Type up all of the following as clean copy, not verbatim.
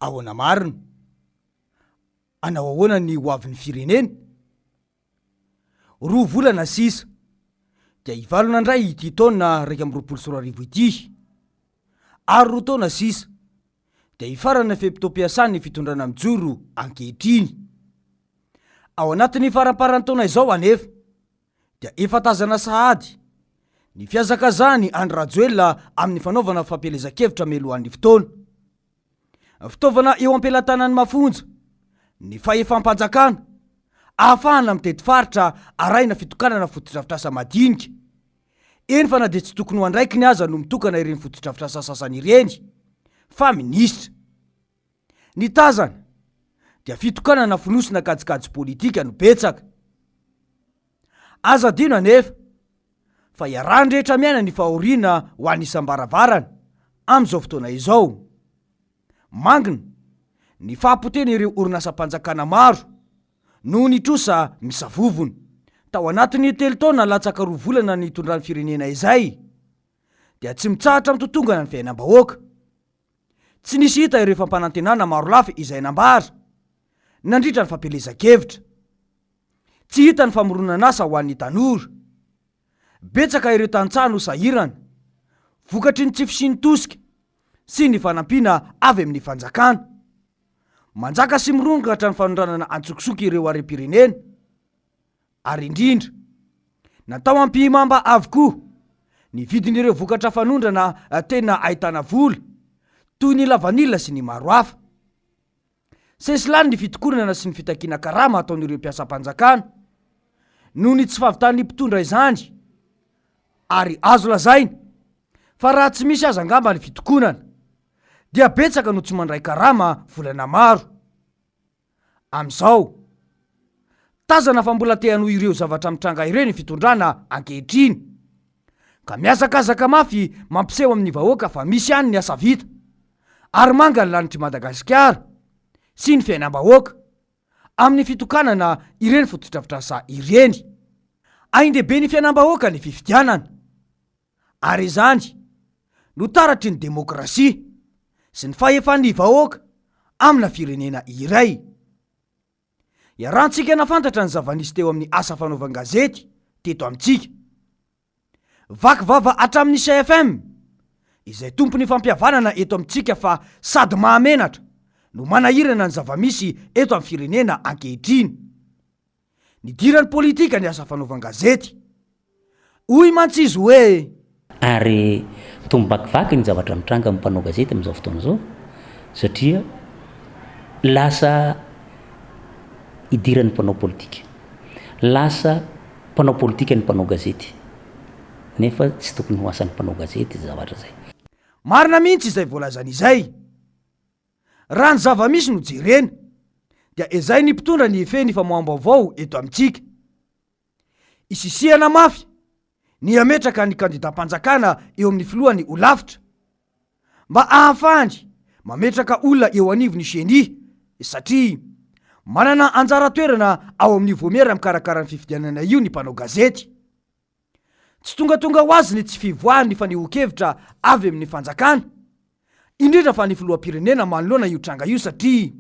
Ahoana marina, anao ahoana ny hoavin'ny firenena? 2 volana sisa dia ivalona indray ity taona 2024 ity, ary 2 taona sisa dia ifarana fempitom-piasany fitondrana mijoro ankehitriny. Ao anatin'ny faramparan'ny taona izao anefa dia efa tazana sahady ny fiazakazany Andry Rajoelina amin'ny fanaovana fampielezan-kevitra melohan'ny fotoana. Fitaovana eo am-pelatanany mafonja ny fahefam-panjakana ahafahana mitety faritra araina fitokanana fotodrafitrasa madinika. Eny fa na dia tsy tokony ho andraiky ny aza no mitokana ireny fotodrafitrasa sasany ireny, fa minisitra. Ny tazana dia fitokanana fonosina kajikajy politika no betsaka. Aza dino anefa fa iarahany rehetra miaina ny fahoriana ho an'ny isam-baravarana amin'izao fotoana izao. Mangina ny fahampotena ireo orinasam-panjakana maro noho ny trosa misavovona. Tao anatin'ny 3 taona latsaka 2 volana ny itondran'ny firenena izay dia tsy mitsahatra mitotongana ny fiainam-bahoaka. Tsy nisy hita ireo fampanantenana maro lafy izay nambara nandritra ny fampielezan-kevitra. Tsy hita ny famoronana asa ho an'ny tanora. Betsaka ireo tantsaha sahirana vokatry ny tsy fisiany tosika sy ny fanampiana avy amin'ny fanjakana. Manjaka sy mirongatra ny fanondranana antsokisoky ireo harem-pirenena, ary indrindra natao ampihimamba avokoa ny vidin'ireo vokatra fanondrana tena ahitana vola toy ny lavanila sy ny maro hafa. Sesilany ny fitokonana sy ny fitakiana karama ataon'ireo mpiasam-panjakana noho ny tsy fahavitan'ny mpitondra izany, ary azo lazaina fa raha tsy misy aza angamba ny fitokonana dia betsaka no tsy mandray karama volana maro. Amin'izao tazana fa mbola te hanohy ireo zavatra mitranga ireny fitondrana ankehitriny, ka miazakazaka mafy mampiseho amin'ny vahoaka fa misy ihany ny asa vita ary manga ny lanitry Madagasikara sy ny fiainam-bahoaka amin'ny fitokanana ireny fotodrafitrasa ireny. Ain-dehibe ny fiainam-bahoaka ny fifidianana, ary izany no taratry ny demokrasia sy ny fahefan'ny vahoaka amina firenena iray. Iarahantsika nafantatra ny zava-nisy teo amin'ny asa fanaovan-gazety teto amintsika. Vakivava hatramin'ny CFM izay tompony fampihavanana eto amintsika fa sady mahamenatra no manahirana ny zava-misy eto amin'ny firenena ankehitriny. Ny diran'ny politika ny asa fanaovan-gazety. Hoy mantsizy hoe ary tombakivaky ny zavatra mitranga amin'ny mpanao gazety amin'izao fotoana izao, satria lasa idiran'ny mpanao politika, lasa mpanao politika ny mpanao gazety, nefa tsy tokony ho asan'ny mpanao gazety zavatra zay. Marina mihitsy izay voalazana izay. Raha ny zava-misy no jerena dia izay ny mpitondra ny efeny famoaham-baovao eto amintsika. Isisihana mafy ny ametraka ny kandidam-panjakana eo amin'ny filohany ho lavitra mba ahafahany mametraka olona eo anivony seny, satria manana anjara toerana ao amin'ny voamera mikarakara ny fifidianana io ny mpanao gazety. Tsy tongatonga ho azy ny tsy fivoahany fanehoan-kevitra avy amin'ny fanjakana, indrindra fa ny filoham-pirenena manoloana io tranga io, satria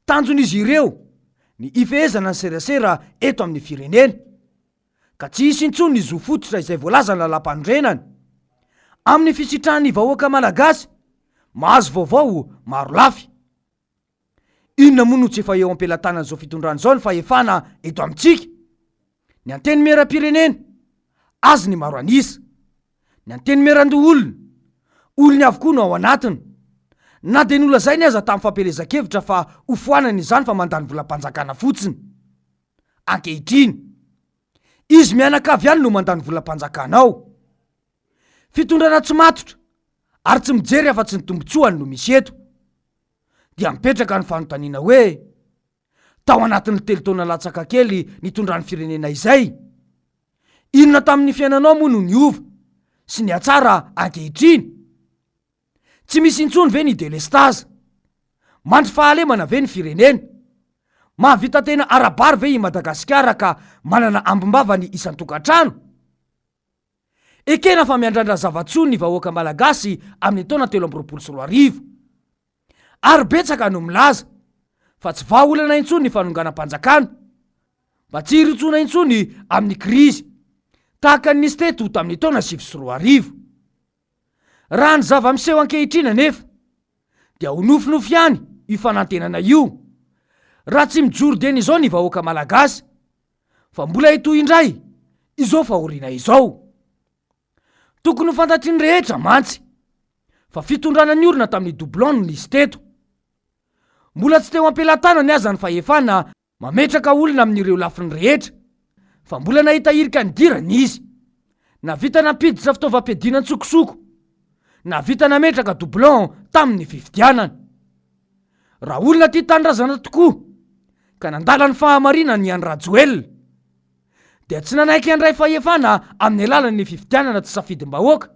tanjon'izy ireo ny ifehezana ny serasera eto amin'ny firenena, ka tsy hisy intsony ny zo fototra izay voalazana lampanondrenana amin'ny fisitrahan'ny vahoaka malagasy mahazo vaovao maro lafy. Inona moa no tsy efa eo am-pelatanan'izao fitondrana izao ny fahefana eto amintsika? Ny anteny meram-pirenena azy ny maro anisa, ny anteny meran-doolona olony avokoa no ao anatiny. Na dia nolazainy aza tamin'ny fampielezan-kevitra fa hofoanana izany fa mandany volam-panjakana fotsiny. Ankehitriny izy mianakavy ihany no mandany volam-panjakana ao. Fitondrana tsy matotra ary tsy mijery afa-tsy ny tombotsoany no misy eto. Dia mipetraka ny fanontaniana hoe tao anatin'ny 3 taona latsaka kely nitondran'ny firenena izay, inona tamin'ny fiainanao moa no niova sy ny atsara ankehitriny? Tsy misy intsony ve ny delestaza? Mandry fahalemana ve ny firenena? Mahavita tena arabary ve i Madagasikara ka manana ambimbavany isan-tokantrano? Ekena fa miandrandra zava-tsoa ny vahoaka malagasy amin'ny taona 2024. ary betsaka no milaza fa tsy vaolana intsony ny fanonganam-panjakana mba tsy hirotsona intsony amin'ny krizy tahaka ny nisy teto tamin'ny taona 2024 raha ny zava-miseho ankehitrina nefa dia ho nofinofy ihany io fanantenana io raha tsy mijoro deny izao ny vahoaka malagasy fa mbola hitoy indray izao fahoriana izao. Tokony ho fantatriny rehetra mantsy fa fitondrana ny orona tamin'ny doublon no nisy teto. Mbola tsy teo ampelantanany aza ny fahefana mametraka olona amin'ireo lafiny rehetra fa mbola nahita irika ny dirany izy, na vita nampiditra fitaovam-piadiana tsokosoko, na vita nametraka doublon tamin'ny fifidianana. Raha olona tia tanindrazana tokoa ka nandala ny fahamarinany ny any rajoelina dia tsy nanaiky andray fahefana amin'ny alalan'ny fifidianana tsy safidim-bahoaka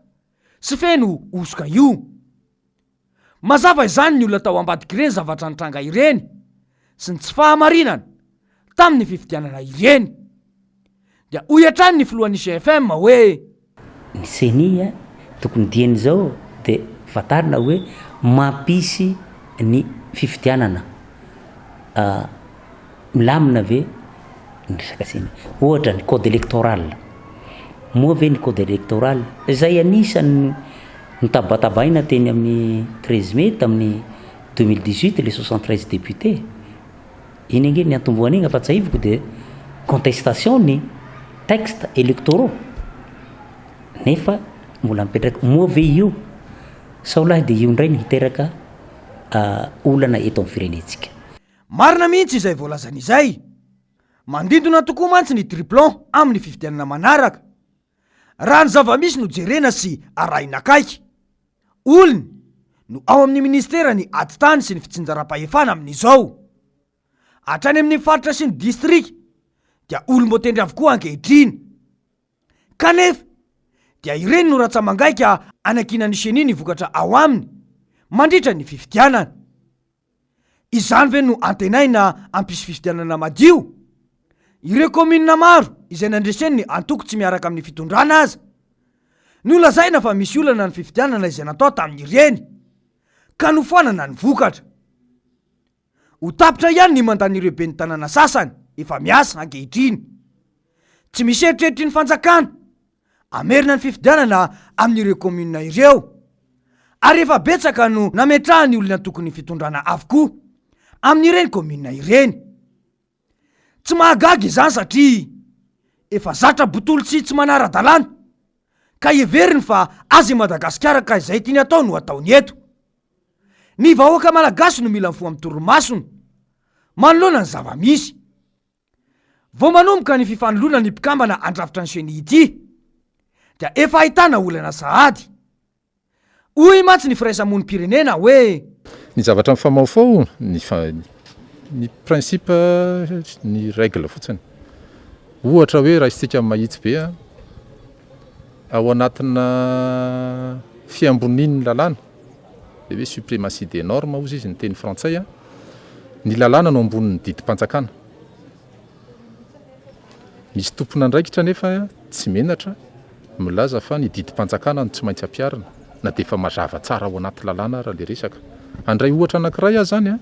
sy feno osoka io. Mazava izany ny olona tao ambadiky ireny zavatra nitranga ireny sy ny tsy fahamarinana tamin'ny fifidianana ireny dia hoy hatrany ny filohan'ny GFM hoe ny senia tokony dieny zao dia fatarina hoe mampisy ny fifidianana milamina ve ny resaka seny, ohatra ny code électoral moa ve ny code électoral zay anisany notabatabaina teny amin'ny 13 mai tamin'ny 2018 le 73 député iny ange ny antombohany iny afa-tsaiviko dia contestation ny texte électoraux nefa mbola mipetraka moa ve io sao lahy dia io indray ny hiteraka olana eto amin'ny firenetsika. Marina mihitsy izay voalazan'izay. Mandindona tokoa mantsy ny triplon amin'ny fifidianana manaraka raha ny zava-misy no jerena sy arahina kaiky. Olony no ao amin'ny ministera ny adi-tany sy ny fitsinjaram-pahefana amin'izao. Hatrany amin'ny faritra sy ny distrika dia olom-botendry avokoa ankehitriny. Kanefa dia ireny no ratsa-mangaika anakina ny seniny vokatra ao aminy mandritra ny fifidianana. Izany ve no Hantenaina ampisy fifidianana madio? Ireo kominina maro izay nandreseny ny antoko tsy miaraka amin'ny fitondrana aza nolazaina fa misy olana ny fifidianana izay natao tamin'ireny ka nofoanana ny vokatra. Ho tapitra ihany ny mandan'ireo be ny tanàna sasany efa miasa ankehitriny tsy misy eritreritra ny fanjakana amerina ny fifidianana amin'ireo kominina ireo ary efa betsaka no nametrahany olona tokony fitondrana avokoa amin'ireny kominina ireny. Tsy mahagaga izany satria efa zatra botolo tsy manara-dalàna ka heveriny fa azy Madagasikara ka izay tiany atao no ataony eto. Ny vahoaka malagasy no mila mifoha amin'ny toromasony manoloana ny zava-misy. Vao manomboka ny fifanoloana ny mpikambana andrafitra ny seny ity dia efa ahitana olana sahady. Hoy mantsy ny firaisamonim-pirenena hoe ny zavatra mifamaofao ny principe ny règle fotsiny. Ohatra hoe raha isika mahitsy be ao anatina fiamboniny lalàna dia hoe suprématie des normes ozy izy ny teny frantsay ny lalàna no ambonin'ny didim-panjakana. Misy tompona andraikitra nefa tsy menatra milaza fa ny didim-panjakana no tsy maintsy ampiarina na dia efa mazava tsara ao anaty lalàna raha le resaka. Andray ohatra anankiray aho zany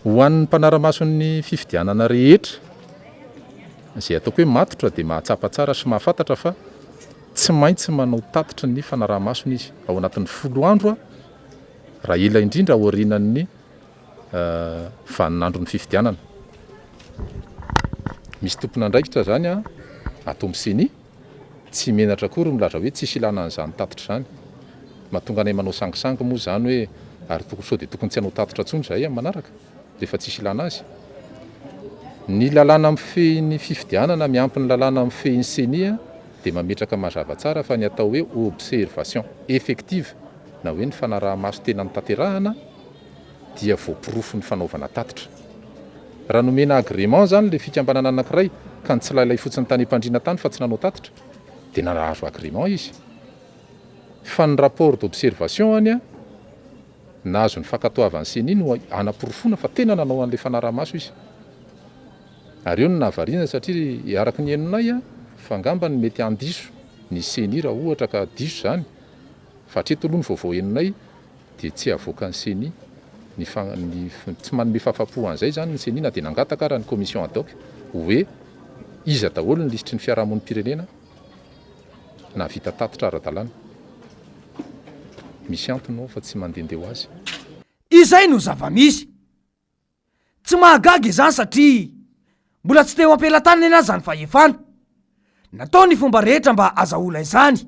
ho an'ny mpanara-mason'ny fifidianana rehetra izay ataoko hoe matotra dia mahatsapa tsara sy mahafantatra fa tsy maintsy manao tatitra ny fanaraha-masony izy ao anatin'ny 10 andro raha ela indrindra ao aorianan'ny vaninandro ny fifidianana. Misy tompona andraikitra zany atao miseny tsy menatra kory milaza hoe tsisy ilana an'izany tatitra zany. Mahatonga anay manao sangisangy moa zany hoe ary sao dia tokony tsy hanao tatitra tsony zay manaraka rehefa tsisy ilana azy. Ny lalàna mifehin'ny fifidianana miampy ny lalàna mifehin'ny senia dia mametraka mazava tsara fa ny atao hoe observation effective na hoe ny fanaraha-maso tena nitanterahana dia voapirofo ny fanaovana tatitra. Raha nomena agrément zany le fikambanana anankiray ka tsy lailay fotsiny tany am-pandriana tany fa tsy nanao tatitra dia nahazo agrément izy. Fa ny rapport d'observation any nahazo ny fankatoavan'ny senia no anapirofona fa tena nanao an'ilay fanaraha-maso izy. Ary eo no nahavariana satria iaraky ny henonay fa angamba ny mety andiso ny senia raha ohatra ka diso zany fa hatreto aloha ny vaovao henonay dia tsy avoaka ny senia tsy manome fahafapo an'izay zany ny senina dia nangataka raha ny commission adaoka hoe iza daholo ny lisitry ny fiarahamon'ny pirenena na vita tatitra ara-dalàna misy antonao fa tsy mandehandeha ho azy. Izay no zava-misy tsy mahagaga izany satria mbola tsy teo ampelantanana ena zany fahefana natao ny fomba rehetra mba azahola izany.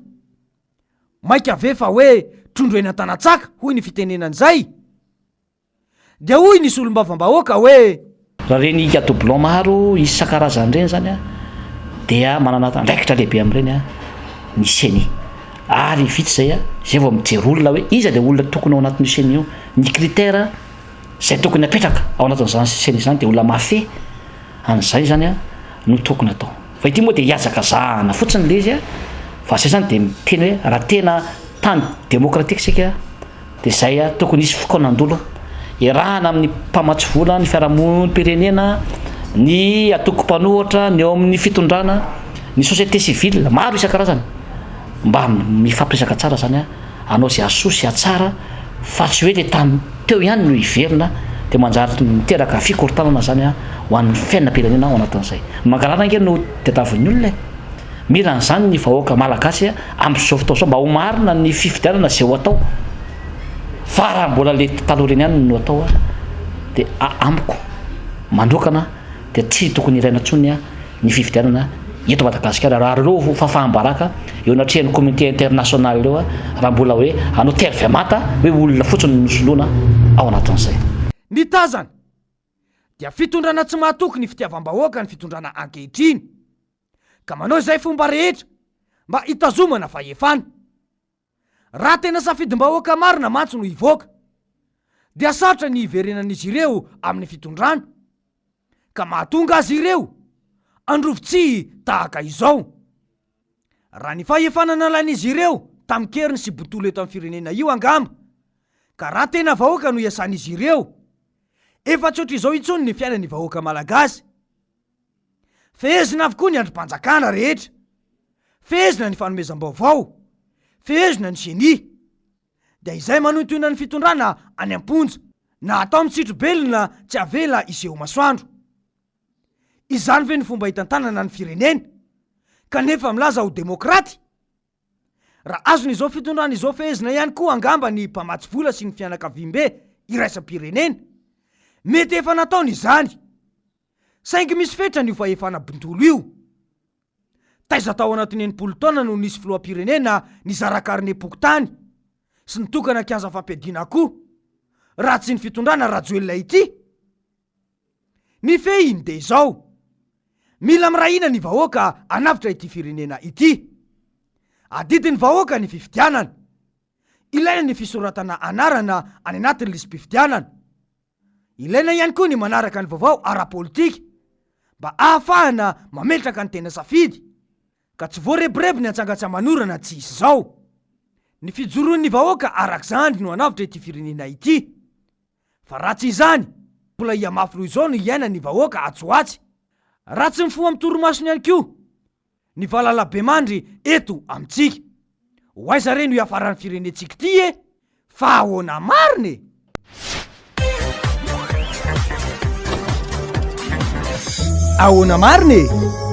Maika ave fa hoe trondro eny an-tanatsaka hoy ny fitenenan'izay dia hoy nisy olom-bavambahoaka hoe raha reny kadoblon maro isan-karazany reny zany a dia manana ndraikitra lehibe amin'ireny a ny seny ary vitsy zay a zay vao mijery olona hoe iza dia olona tokony ao anatin'ny seny io ny critère zay tokony apetraka ao anatin'izany seny izany dia olona mafe an'izay zany a no tokony atao. Fa ity moa dia hiazaka zahana fotsiny le izy a fa zay zany dia miteny hoe raha tena tany demokratika sika dia zay a tokony isy fokonan-dolo irahana amin'ny mpamatsy vola ny fiarahamon'ny pirenena ny atoko mpanohatra ny eo amin'ny fitondrana ny société civile maro isan-karazany mba mifampiresaka tsara zany a anao zay asoa sy atsara fa tsy hoe le tany teo ihany no iverina dia manjary miteraka fikorotanana zany a ho an'ny fiainam-pirenena ao anatin'izay. Mangarana ange no tadiavin'ny olona mila n'izany ny vahoaka malagasy amin'izao fotoana zao mba ho marina ny fifidianana zay ho atao fa raha mbola le taloha reny ihany no atao a dia amiko mandrokana dia tsy tokony iraina ntsony a ny fifidianana eto Madagasikara raha reo fahafahambaraka eo anatrehan'ny communauté internationale reo a raha mbola hoe anao terve mata hoe olona fotsiny nosoloana ao anatin'izay. Ny tazana dia fitondrana tsy mahatoky ny fitiavam-bahoaka ny fitondrana ankehitriny ka manao izay fomba rehetra mba hitazomana fahefana. Raha tena safidim-bahoaka marina mantsy no hivoaka dia sarotra ny hiverenan'izy ireo amin'ny fitondrana ka mahatonga azy ireo androvitsihy tahaka izao. Raha ny fahefanana lain'izy ireo tamin'ny keriny sy bontolo eto amin'ny firenena io angamba ka raha tena vahoaka no iasan'izy ireo efa tsy ohatr'izao intsony ny fiainan'ny vahoaka malagasy. Fehezina avokoa ny androm-panjakana rehetra, fehezina ny fanomezam-baovao, fehezina ny genie dia izay manohitoina ny fitondrana any am-ponja na atao mitsitro belona tsy avela iseho masoandro. Izany ve ny fomba hitantanana ny firenena kanefa milaza ho demokraty? Raha azon'izao fitondrana izao fehezina ihany koa angamba ny mpamatsy vola sy ny fianakaviam-be iraisam-pirenena mety efa nataony izany saingy misy fetra ny fahefana bontolo io. Taiza tao anatin'ny enimpolo taona no nisy filoham-pirenena nizarakariny epokotany sy nitokana kianja fampiadiana koa raha tsy ny fitondrana rajoelona ity. Ny fehiny dia izao mila mirahina ny vahoaka anavitra ity firenena ity. Adidiny vahoaka ny fifidianana, ilaina ny fisoratana anarana any anatin'ny lisam-pifidianana, ilaina ihany koa ny manaraka ny vaovao ara-politika mba ahafahana mametraka ny tena safidy ka tsy voarebireby ny antsangatsa-manorana tsy isy izao. Ny fijoroan'ny vahoaka arak'izany no anavitra ity firenena ity. Fa raha tsy izany mbola iamafy loha izao no iaina ny vahoaka atsoatsy. Raha tsy mifoha amin'ny toromasony ihany koa ny valalabe mandry eto amintsika. Ho aiza reny ho iafaran'ny firenentsika ity fa ahoana marina e. Ahoana marina e.